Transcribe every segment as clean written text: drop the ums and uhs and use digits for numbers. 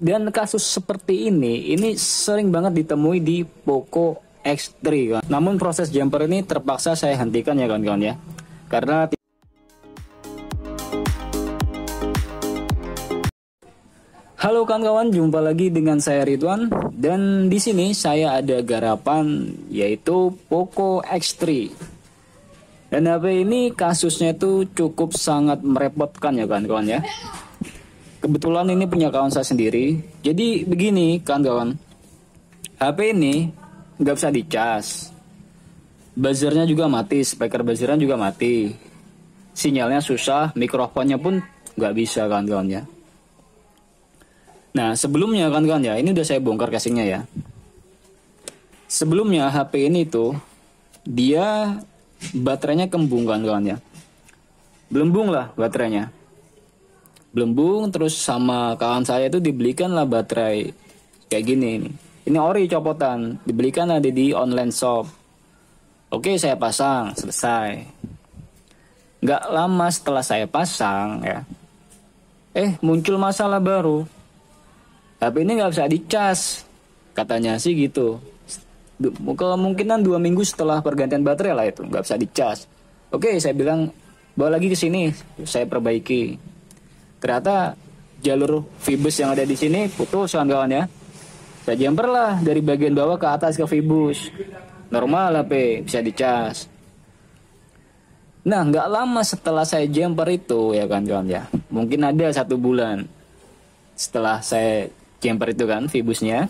Dan kasus seperti ini sering banget ditemui di Poco X3 kan. Namun proses jumper ini terpaksa saya hentikan ya kawan-kawan ya. Karena halo kawan-kawan, jumpa lagi dengan saya Ridwan dan di sini saya ada garapan yaitu Poco X3. Dan HP ini kasusnya itu cukup sangat merepotkan ya kawan-kawan ya. Kebetulan ini punya kawan saya sendiri. Jadi begini kawan-kawan, HP ini nggak bisa dicas, buzzernya juga mati, speaker buzzernya juga mati, sinyalnya susah, mikrofonnya pun nggak bisa kawan-kawan ya. Nah sebelumnya kawan-kawan ya, ini udah saya bongkar casingnya ya. Sebelumnya HP ini tuh dia baterainya kembung kawan-kawan ya, belembung lah baterainya, belembung. Terus sama kawan saya itu dibelikan lah baterai kayak gini nih. Ini ori copotan, dibelikan ada di online shop. Oke saya pasang, selesai. Nggak lama setelah saya pasang ya, muncul masalah baru. HP ini nggak bisa dicas, katanya sih gitu. Kemungkinan 2 minggu setelah pergantian baterai lah itu nggak bisa dicas. Oke saya bilang bawa lagi ke sini, saya perbaiki. Ternyata jalur Vibus yang ada di sini putus kawan-kawan ya. Saya jumper lah dari bagian bawah ke atas ke Vibus. Normal HP bisa dicas. Nah nggak lama setelah saya jumper itu ya kawan-kawan ya, mungkin ada 1 bulan setelah saya jumper itu kan Vibusnya,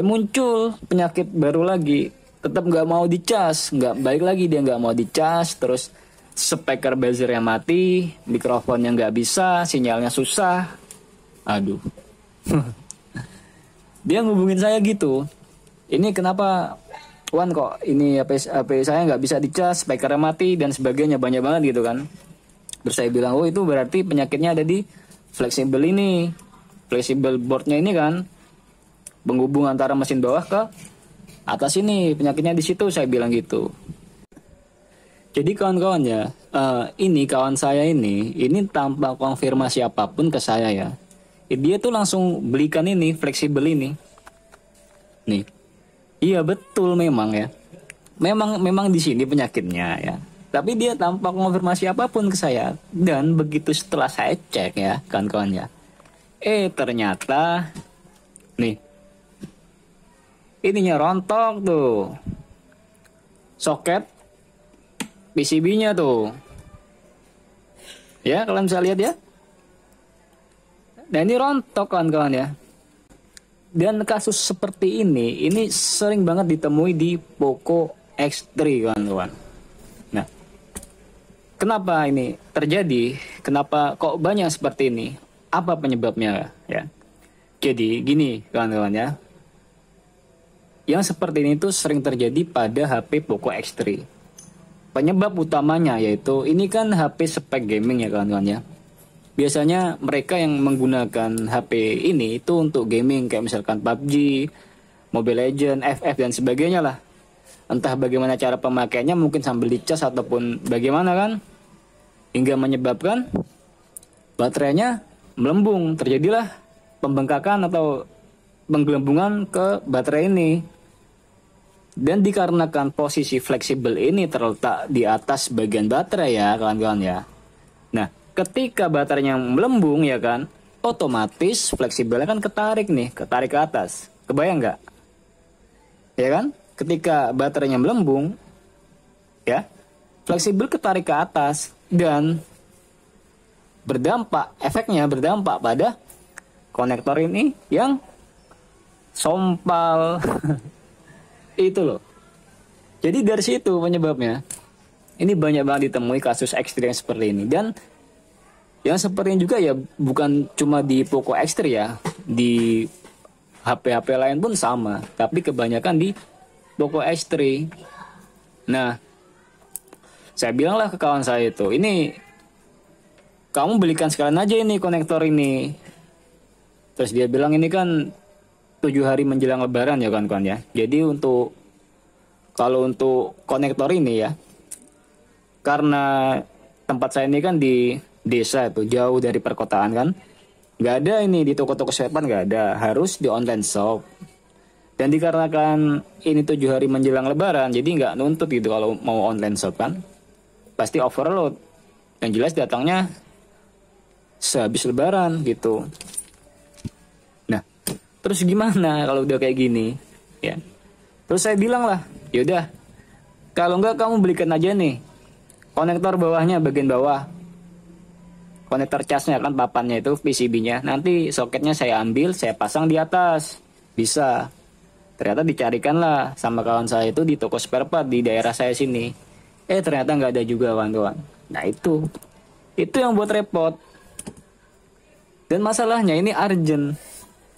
muncul penyakit baru lagi. Tetap nggak mau dicas, nggak baik lagi, dia nggak mau dicas. Terus speaker buzzernya mati, mikrofonnya nggak bisa, sinyalnya susah. Aduh. Dia ngubungin saya gitu, ini kenapa Wan kok ini HP saya nggak bisa dicas, speakernya mati dan sebagainya, banyak banget gitu kan. Terus saya bilang, oh itu berarti penyakitnya ada di fleksibel ini, fleksibel boardnya ini kan, penghubung antara mesin bawah ke atas ini, penyakitnya di situ, saya bilang gitu. Jadi kawan-kawan ya, ini kawan saya ini tanpa konfirmasi apapun ke saya ya, dia tuh langsung belikan ini fleksibel ini. Nih, iya betul memang ya, memang di sini penyakitnya ya. Tapi dia tanpa konfirmasi apapun ke saya. Dan begitu setelah saya cek ya kawan-kawan ya, ternyata nih ininya rontok tuh, soket PCB-nya tuh ya, kalian bisa lihat ya. Nah ini rontok kawan-kawan ya. Dan kasus seperti ini sering banget ditemui di Poco X3 kawan-kawan. Nah kenapa ini terjadi, kenapa kok banyak seperti ini, apa penyebabnya ya. Jadi gini kawan-kawan ya, yang seperti ini tuh sering terjadi pada HP Poco X3. Penyebab utamanya yaitu ini kan HP spek gaming ya kawan-kawan ya. Biasanya mereka yang menggunakan HP ini itu untuk gaming, kayak misalkan PUBG, Mobile Legends, FF dan sebagainya lah. Entah bagaimana cara pemakaiannya, mungkin sambil dicas ataupun bagaimana kan, hingga menyebabkan baterainya melembung, terjadilah pembengkakan atau penggelembungan ke baterai ini. Dan dikarenakan posisi fleksibel ini terletak di atas bagian baterai ya kawan-kawan ya. Nah ketika baterainya melembung ya kan, otomatis fleksibelnya kan ketarik ke atas. Kebayang nggak? Ya kan? Ketika baterainya melembung, ya, fleksibel ketarik ke atas dan efeknya berdampak pada konektor ini yang sompal. Itu loh. Jadi dari situ penyebabnya. Ini banyak banget ditemui kasus ekstrim seperti ini. Dan yang seperti ini juga ya bukan cuma di Poco X3 ya, di HP-HP lain pun sama, tapi kebanyakan di Poco X3. Nah, saya bilanglah ke kawan saya itu, ini kamu belikan sekalian aja ini konektor ini. Terus dia bilang ini kan 7 hari menjelang lebaran ya kawan-kawan ya. Jadi kalau untuk konektor ini ya, karena tempat saya ini kan di desa itu, jauh dari perkotaan kan. Nggak ada ini di toko-toko spare part, nggak ada, harus di online shop. Dan dikarenakan ini 7 hari menjelang lebaran, jadi nggak nuntut gitu kalau mau online shop kan. Pasti overload. Yang jelas datangnya sehabis lebaran gitu. Nah, terus gimana kalau udah kayak gini? Ya. Terus saya bilang lah, yaudah, kalau nggak kamu belikan aja nih konektor bawahnya, bagian bawah. Konektor casnya kan, papannya itu PCB-nya. Nanti soketnya saya ambil, saya pasang di atas. Bisa. Ternyata dicarikan lah sama kawan saya itu di toko spare part di daerah saya sini. Ternyata nggak ada juga kawan-kawan. Nah itu yang buat repot. Dan masalahnya ini urgent.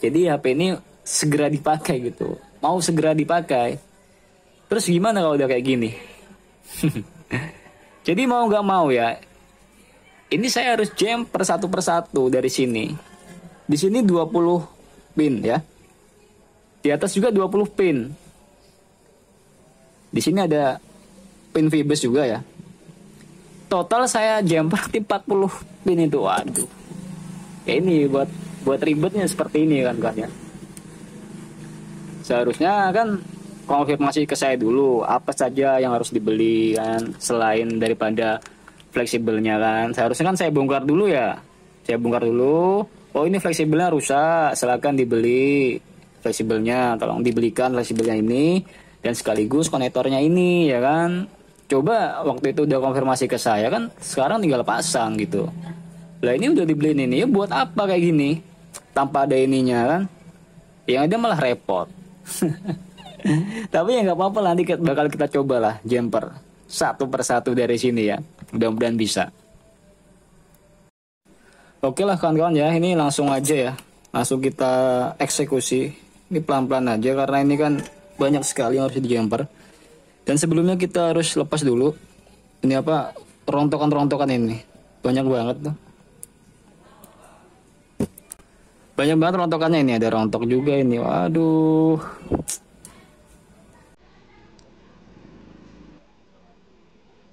Jadi HP ini segera dipakai gitu. Mau segera dipakai. Terus gimana kalau udah kayak gini? Jadi mau nggak mau ya, ini saya harus jumper satu persatu dari sini. Di sini 20 pin ya. Di atas juga 20 pin. Di sini ada pin Vibes juga ya. Total saya jumper di 40 pin itu. Waduh. Ya ini buat ribetnya seperti ini kan ya. Seharusnya kan konfirmasi ke saya dulu apa saja yang harus dibeli kan, selain daripada fleksibelnya kan. Seharusnya kan saya bongkar dulu ya. Saya bongkar dulu. Oh ini fleksibelnya rusak, silakan dibeli fleksibelnya, tolong dibelikan fleksibelnya ini dan sekaligus konektornya ini ya kan. Coba waktu itu udah konfirmasi ke saya kan, sekarang tinggal pasang gitu. Lah ini udah dibeliin ini, ya buat apa kayak gini tanpa ada ininya kan? Yang ada malah repot. Tapi ya nggak apa-apa lah, nanti bakal kita coba lah jumper satu persatu dari sini ya. Mudah-mudahan bisa. Oke lah kawan-kawan ya, ini langsung aja ya. Langsung kita eksekusi. Ini pelan-pelan aja karena ini kan banyak sekali yang harus dijumper. Dan sebelumnya kita harus lepas dulu. Ini apa? Rontokan-rontokan ini. Banyak banget tuh. Banyak banget rontokannya ini. Ada rontok juga ini. Waduh.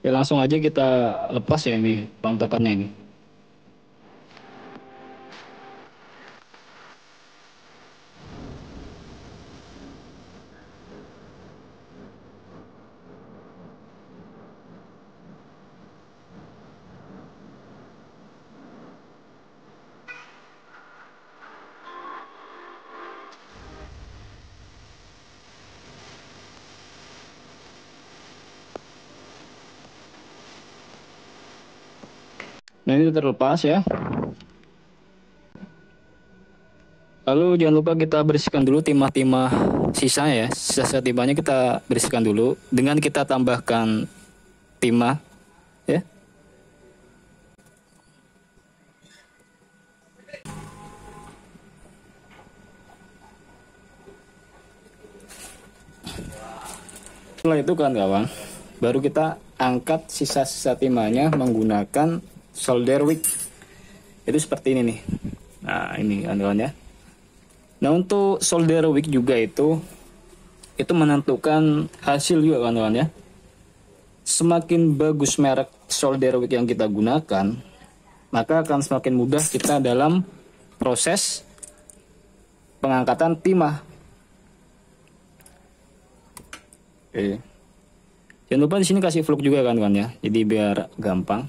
Ya langsung aja kita lepas ya ini rontokannya ini. Nah ini terlepas ya. Lalu jangan lupa kita bersihkan dulu timah-timah sisanya ya. Sisa timahnya kita bersihkan dulu dengan kita tambahkan timah ya. Setelah itu kawan-kawan, baru kita angkat sisa-sisa timahnya menggunakan solder wick. Itu seperti ini nih. Nah ini kawan-kawan ya. Nah untuk solder wick juga itu menentukan hasil juga kawan-kawan ya. Semakin bagus merek solder wick yang kita gunakan, maka akan semakin mudah kita dalam proses pengangkatan timah. Oke. Jangan lupa di sini kasih fluk juga kawan-kawan ya. Jadi biar gampang.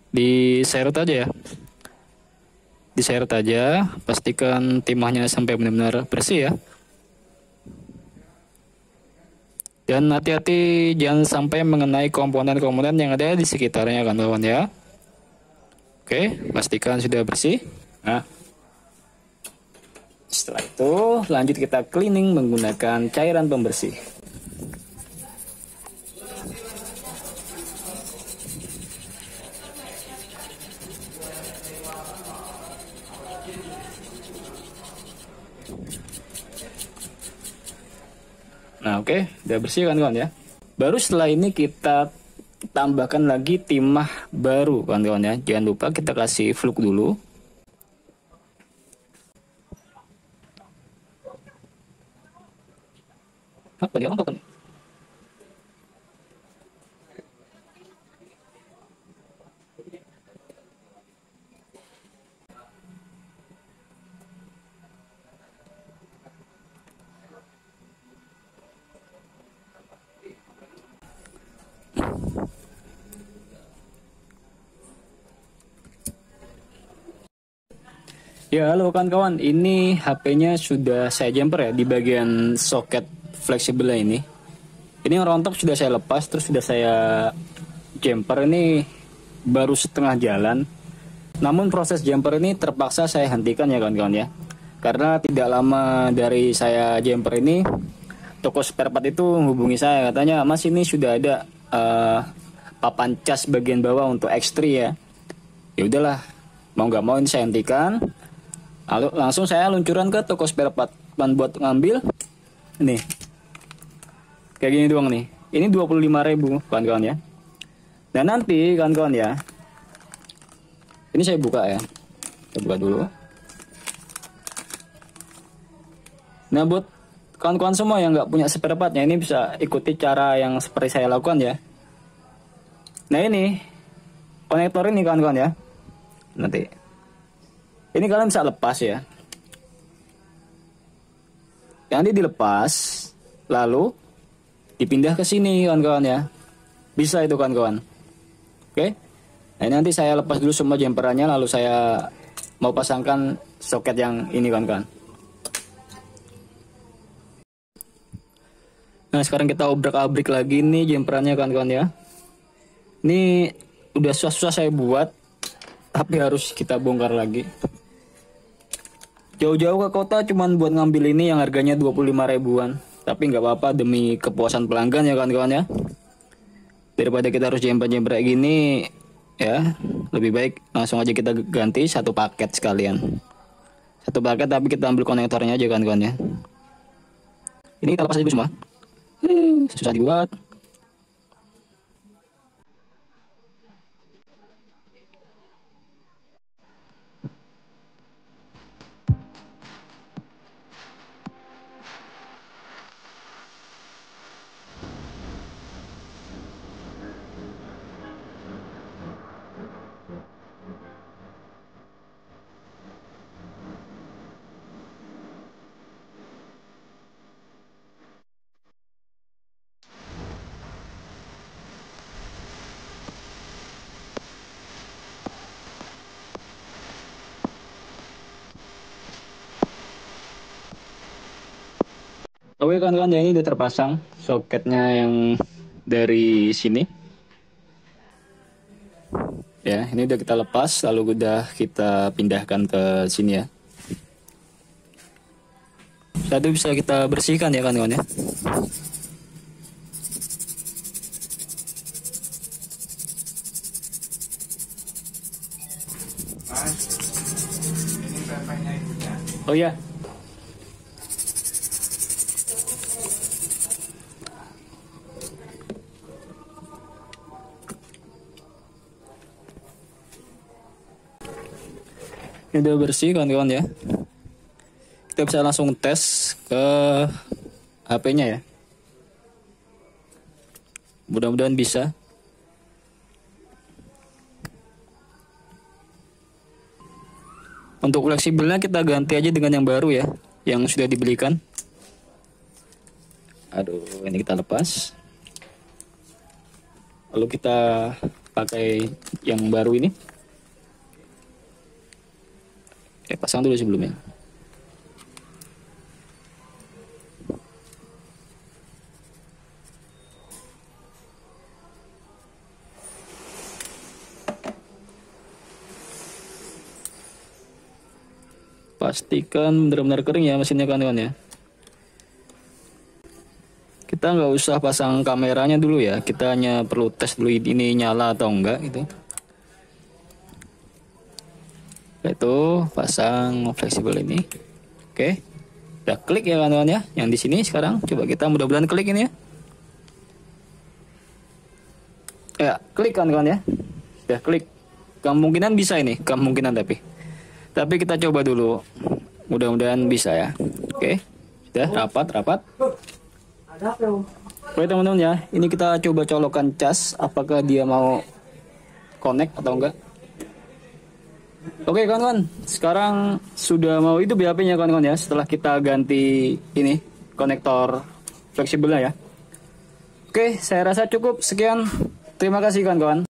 Diseret aja ya. Diseret aja, pastikan timahnya sampai benar-benar bersih ya. Dan hati-hati jangan sampai mengenai komponen-komponen yang ada di sekitarnya kawan-kawan ya. Oke, pastikan sudah bersih. Nah, setelah itu lanjut kita cleaning menggunakan cairan pembersih. Nah oke, udah bersih kan kawan ya. Baru setelah ini kita tambahkan lagi timah baru kawan-kawan ya. Jangan lupa kita kasih fluk dulu. Apa dia? Apa? Ya, halo kawan-kawan. Ini HP-nya sudah saya jumper ya di bagian soket fleksibelnya ini. Ini yang rontok sudah saya lepas, terus sudah saya jumper. Ini baru setengah jalan. Namun proses jumper ini terpaksa saya hentikan ya kawan-kawan ya. Karena tidak lama dari saya jumper ini, toko spare part itu menghubungi saya. Katanya, Mas ini sudah ada papan cas bagian bawah untuk X3 ya. Ya udahlah, mau nggak mau ini saya hentikan. Lalu langsung saya luncuran ke toko spare part buat ngambil. Nih. Kayak gini doang nih. Ini 25.000 kawan-kawan ya. Dan nanti kawan-kawan ya. Ini saya buka ya. Saya buka dulu. Nah buat kawan-kawan semua yang nggak punya spare partnya, ini bisa ikuti cara yang seperti saya lakukan ya. Nah ini konektor ini kawan-kawan ya. Nanti. Ini kalian bisa lepas ya. Nanti dilepas, lalu dipindah ke sini kawan-kawan ya. Bisa itu kawan-kawan. Oke. Nah, ini nanti saya lepas dulu semua jumperannya, lalu saya mau pasangkan soket yang ini kawan-kawan. Nah sekarang kita obrak-abrik lagi nih jumperannya kawan-kawan ya. Ini udah susah-susah saya buat, tapi harus kita bongkar lagi. Jauh-jauh ke kota cuman buat ngambil ini yang harganya 25 ribuan. Tapi nggak apa-apa demi kepuasan pelanggan ya kawan-kawan ya. Daripada kita harus jemper-jemper kayak gini ya, lebih baik langsung aja kita ganti satu paket sekalian. Satu paket tapi kita ambil konektornya aja kawan-kawan ya. Ini kita lepas dulu semua. Susah dibuat. Oke kawan-kawan ya, ini udah terpasang soketnya yang dari sini. Ya, ini udah kita lepas, lalu udah kita pindahkan ke sini ya. Satu bisa kita bersihkan ya kawan-kawan ya. Mas, ini pempeknya ibunya. Oh ya. Ini udah bersih kawan-kawan ya. Kita bisa langsung tes ke HP-nya ya. Mudah-mudahan bisa. Untuk fleksibelnya kita ganti aja dengan yang baru ya, yang sudah dibelikan. Aduh, ini kita lepas. Lalu kita pakai yang baru ini. Pasang dulu sebelumnya. Pastikan benar-benar kering ya mesinnya kawan-kawan ya. Kita nggak usah pasang kameranya dulu ya, kita hanya perlu tes dulu ini nyala atau enggak gitu. Itu pasang fleksibel ini. Oke, udah klik ya kawan-kawan ya, yang di sini sekarang coba kita mudah-mudahan klik ini ya. Ya klik kawan-kawan ya. Udah klik. Kemungkinan bisa ini, kemungkinan tapi kita coba dulu. Mudah-mudahan bisa ya. Oke. Sudah rapat. Oke teman-teman ya, ini kita coba colokan cas apakah dia mau connect atau enggak. Oke kawan-kawan, sekarang sudah mau hidup ya HP-nya kawan-kawan ya, setelah kita ganti ini konektor fleksibelnya ya. Oke, saya rasa cukup sekian. Terima kasih kawan-kawan.